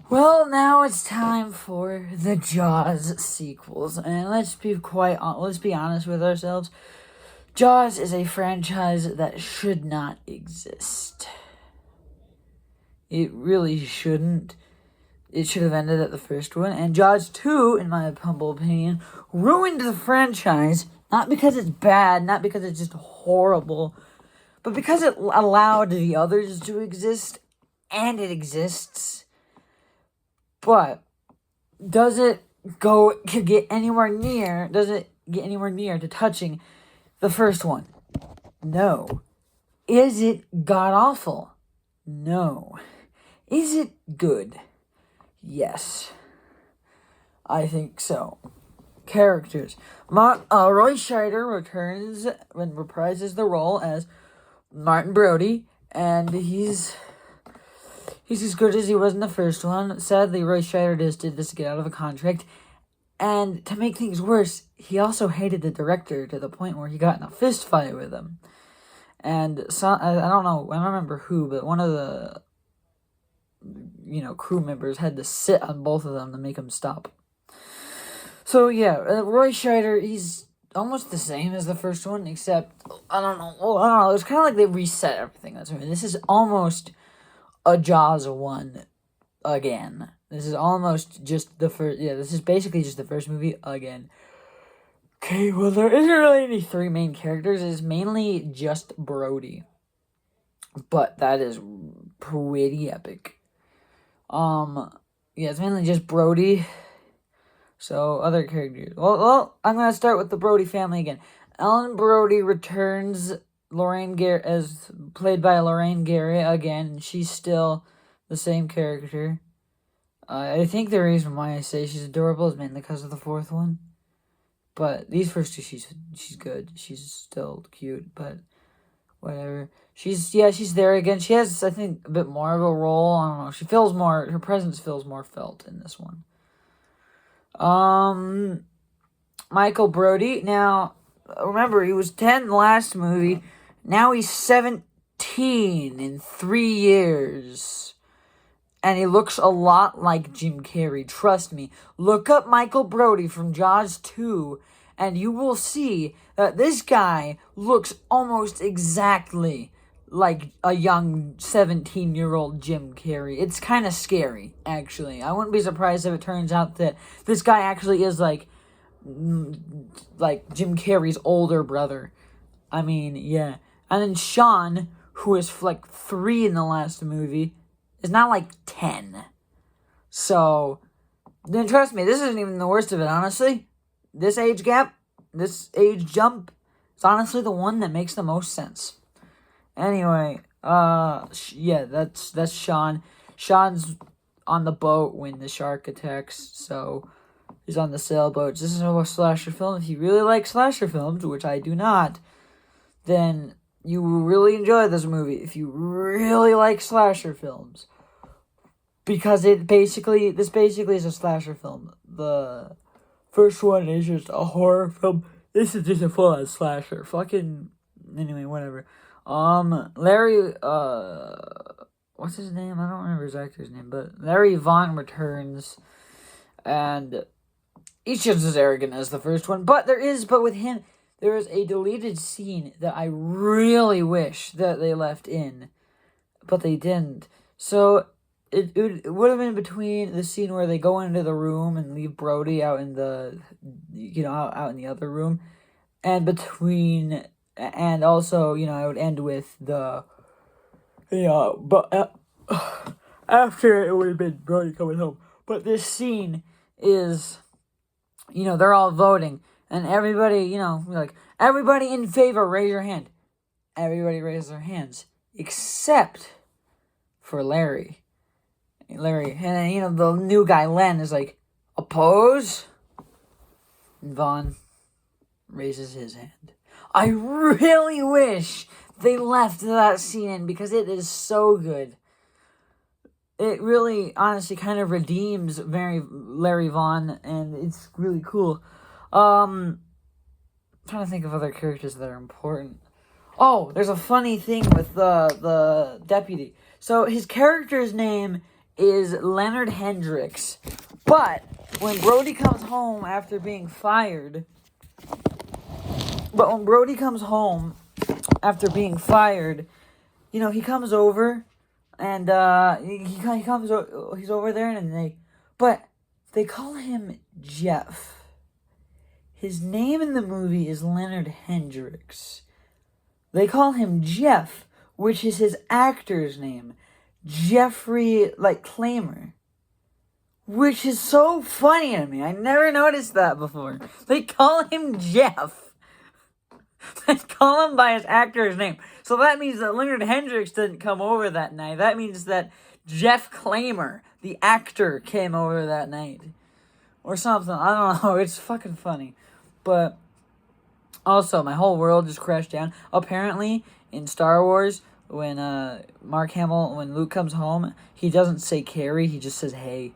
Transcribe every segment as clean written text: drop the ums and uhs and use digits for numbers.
Well, now it's time for the Jaws sequels, and let's be honest with ourselves. Jaws is a franchise that should not exist. It really shouldn't. It should have ended at the first one, and Jaws 2, in my humble opinion, ruined the franchise, not because it's bad, not because it's just horrible, but because it allowed the others to exist, and it exists. But does it get anywhere near to touching the first one? No. Is it god-awful? No. Is it good? Yes. I think so. Characters. Roy Scheider reprises the role as Martin Brody, and he's as good as he was in the first one. Sadly, Roy Scheider just did this to get out of a contract. And to make things worse, he also hated the director to the point where he got in a fist fight with him. And I don't know, I don't remember who, but one of the crew members had to sit on both of them to make them stop. So yeah, Roy Scheider, he's almost the same as the first one, except I don't know. It's kind of like they reset everything. This is almost a Jaws 1 again. This is almost just the first. Yeah, this is basically just the first movie again. Okay, well, there isn't really any three main characters. It's mainly just Brody. But that is pretty epic. Yeah, it's mainly just Brody. So, other characters. Well, I'm going to start with the Brody family again. Ellen Brody returns as played by Lorraine Gary again. She's still the same character. I think the reason why I say she's adorable is mainly because of the fourth one. But these first two, she's good. She's still cute, but whatever. She's there again. She has, I think, a bit more of a role. I don't know. Her presence feels more felt in this one. Michael Brody. Now, remember, he was 10 in the last movie. Now he's 17 in 3 years. And he looks a lot like Jim Carrey. Trust me. Look up Michael Brody from Jaws 2, and you will see that this guy looks almost exactly like a young 17-year-old Jim Carrey. It's kind of scary, actually. I wouldn't be surprised if it turns out that this guy actually is like Jim Carrey's older brother. I mean, yeah. And then Sean, who is like 3 in the last movie, is now like 10. So, then trust me, this isn't even the worst of it, honestly. This age gap, this age jump, is honestly the one that makes the most sense. Anyway, yeah, that's Sean. Sean's on the boat when the shark attacks, so he's on the sailboat. This is a slasher film. If you really like slasher films, which I do not, then you will really enjoy this movie if you really like slasher films. Because this basically is a slasher film. The first one is just a horror film. This is just a full-on slasher. Anyway, whatever. Larry, what's his name? I don't remember his actor's name, but Larry Vaughn returns, and he's just as arrogant as the first one. But with him, there is a deleted scene that I really wish that they left in, but they didn't. So it would have been between the scene where they go into the room and leave Brody out in the, out in the other room, and also, I would end with the, but after it would have been Brody coming home. But this scene is, they're all voting. And everybody, everybody in favor, raise your hand. Everybody raises their hands. Except for Larry. And then, the new guy, Len, is like, oppose? And Vaughn raises his hand. I really wish they left that scene in, because it is so good. It really, honestly, kind of redeems Larry Vaughn, and it's really cool. I'm trying to think of other characters that are important. Oh, there's a funny thing with the deputy. So his character's name is Leonard Hendricks. But when Brody comes home after being fired, he comes over and he's over there and they call him Jeff. His name in the movie is Leonard Hendricks. They call him Jeff, which is his actor's name, Jeffrey Claimer, which is so funny to me. I never noticed that before. They call him Jeff. They call him by his actor's name. So that means that Leonard Hendricks didn't come over that night. That means that Jeff Claimer, the actor, came over that night. Or something. I don't know. It's fucking funny. But also, my whole world just crashed down. Apparently, in Star Wars, when when Luke comes home, he doesn't say Carrie, he just says hey.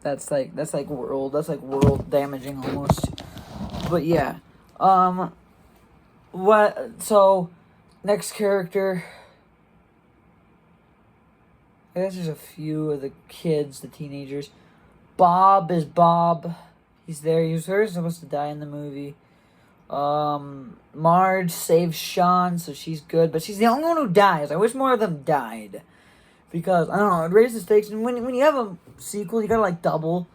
That's like world damaging almost. But yeah. So next character, I guess there's a few of the kids, the teenagers. Bob is Bob. He's there. He was first supposed to die in the movie. Marge saves Sean, so she's good, but she's the only one who dies. I wish more of them died. Because, I don't know, it raises the stakes. And when you have a sequel, you gotta, double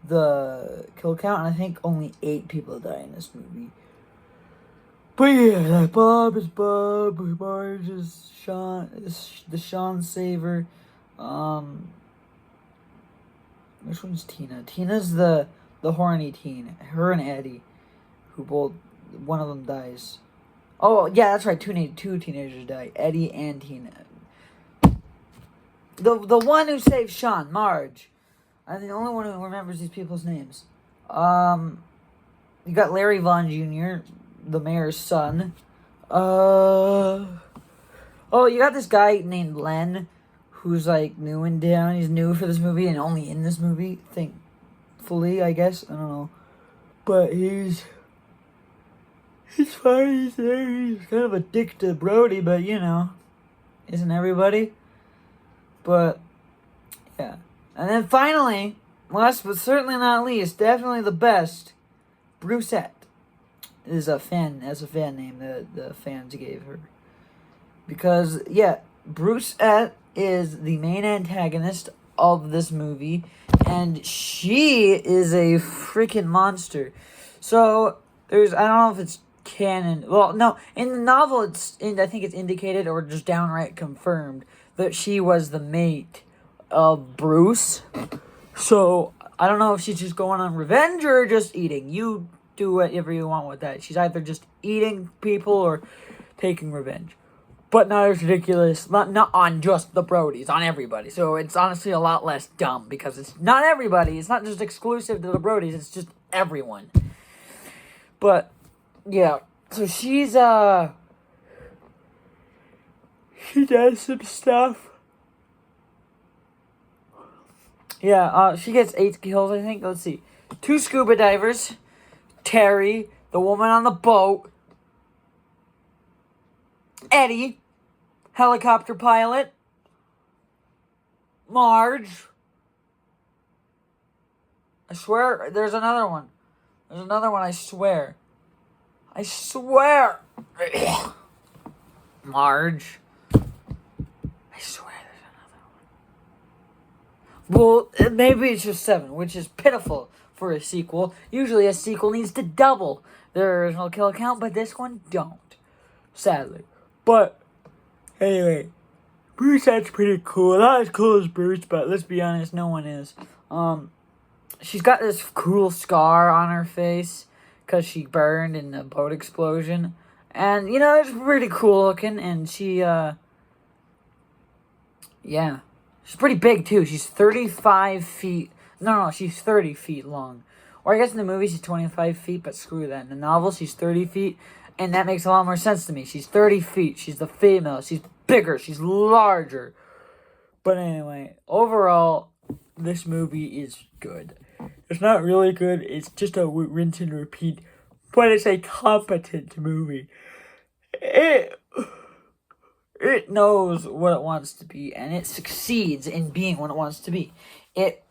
the kill count. And I think only 8 people die in this movie. But yeah, Bob is Bob. Marge is Sean. Is the Sean saver. Which one's Tina? Tina's the horny teen. Her and Eddie. One of them dies. Oh, yeah, that's right. Two teenagers die. Eddie and Tina. The one who saved Sean, Marge. I'm the only one who remembers these people's names. You got Larry Vaughn Jr., the mayor's son. You got this guy named Len, who's new in town. He's new for this movie and only in this movie. Thankfully, I guess. I don't know. But he's fine. He's there. He's kind of a dick to Brody, but isn't everybody? But yeah. And then finally, last but certainly not least, definitely the best, Brucette is a fan name that the fans gave her. Because, yeah, Brucette is the main antagonist of this movie, and she is a freaking monster. So, I don't know if it's canon. Well, no, in the novel, I think it's indicated or just downright confirmed that she was the mate of Bruce. So, I don't know if she's just going on revenge or just eating. You do whatever you want with that. She's either just eating people or taking revenge. But not as ridiculous. Not on just the Brodies, on everybody. So it's honestly a lot less dumb because it's not everybody. It's not just exclusive to the Brodies. It's just everyone. But, yeah. So she does some stuff. Yeah, she gets 8 kills, I think. Let's see. 2 scuba divers. Terry, the woman on the boat. Eddie, helicopter pilot. Marge. I swear, there's another one. I swear. Marge. I swear there's another one. Well, maybe it's just 7, which is pitiful for a sequel. Usually a sequel needs to double their original kill count, but this one don't. Sadly. But, anyway. Brucette's pretty cool. Not as cool as Bruce, but let's be honest, no one is. She's got this cool scar on her face because she burned in the boat explosion. And, it's pretty cool looking. And she, yeah. She's pretty big, too. She's 35 feet. No, she's 30 feet long. Or I guess in the movie she's 25 feet, but screw that. In the novel, she's 30 feet. And that makes a lot more sense to me. She's 30 feet. She's the female. She's bigger. She's larger. But anyway, overall, this movie is good. It's not really good. It's just a rinse and repeat. But it's a competent movie. It it knows what it wants to be, and it succeeds in being what it wants to be. It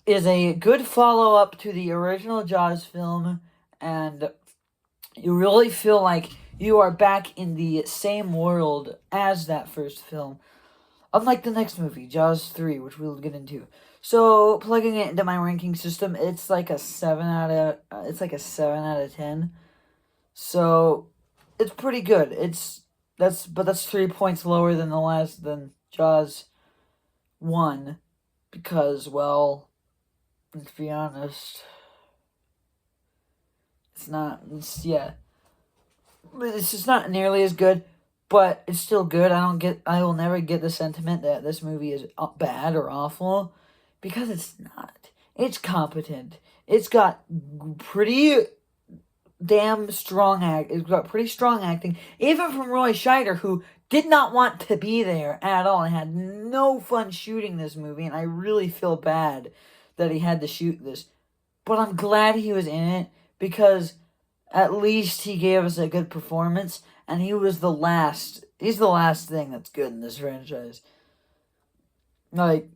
is a good follow-up to the original Jaws film, and you really feel like you are back in the same world as that first film. Unlike the next movie, Jaws 3, which we'll get into. So, plugging it into my ranking system, it's like a 7 out of 10. So, it's pretty good. That's 3 points lower than Jaws 1 because, well, let's be honest, it's just not nearly as good, but it's still good. I will never get the sentiment that this movie is bad or awful, because it's not. It's competent. It's got pretty it's got pretty strong acting, even from Roy Scheider, who did not want to be there at all and had no fun shooting this movie, and I really feel bad that he had to shoot this. But I'm glad he was in it, because at least he gave us a good performance, and he's the last thing that's good in this franchise. Like,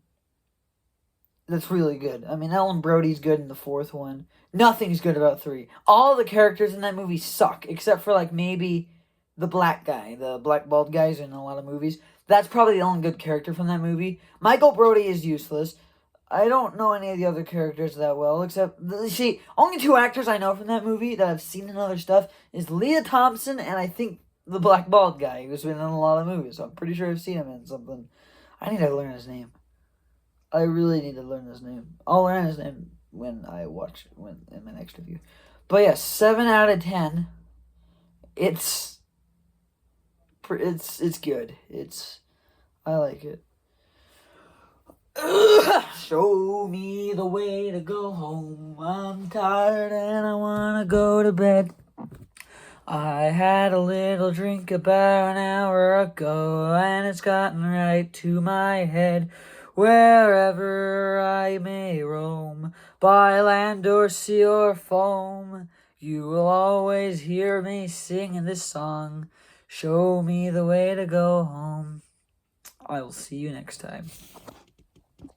that's really good. I mean, Ellen Brody's good in the fourth one. Nothing's good about 3. All the characters in that movie suck, except for, like, maybe the black guy, the black bald guy's in a lot of movies. That's probably the only good character from that movie. Michael Brody is useless. I don't know any of the other characters that well, except, see, only 2 actors I know from that movie that I've seen in other stuff is Leah Thompson and I think the black bald guy who's been in a lot of movies. So I'm pretty sure I've seen him in something. I need to learn his name. I really need to learn his name. I'll learn his name when in my next review. But yeah, 7 out of 10. It's good. I like it. Show me the way to go home. I'm tired and I wanna go to bed. I had a little drink about an hour ago, and it's gotten right to my head. Wherever I may roam, by land or sea or foam, you will always hear me singing this song. Show me the way to go home. I will see you next time.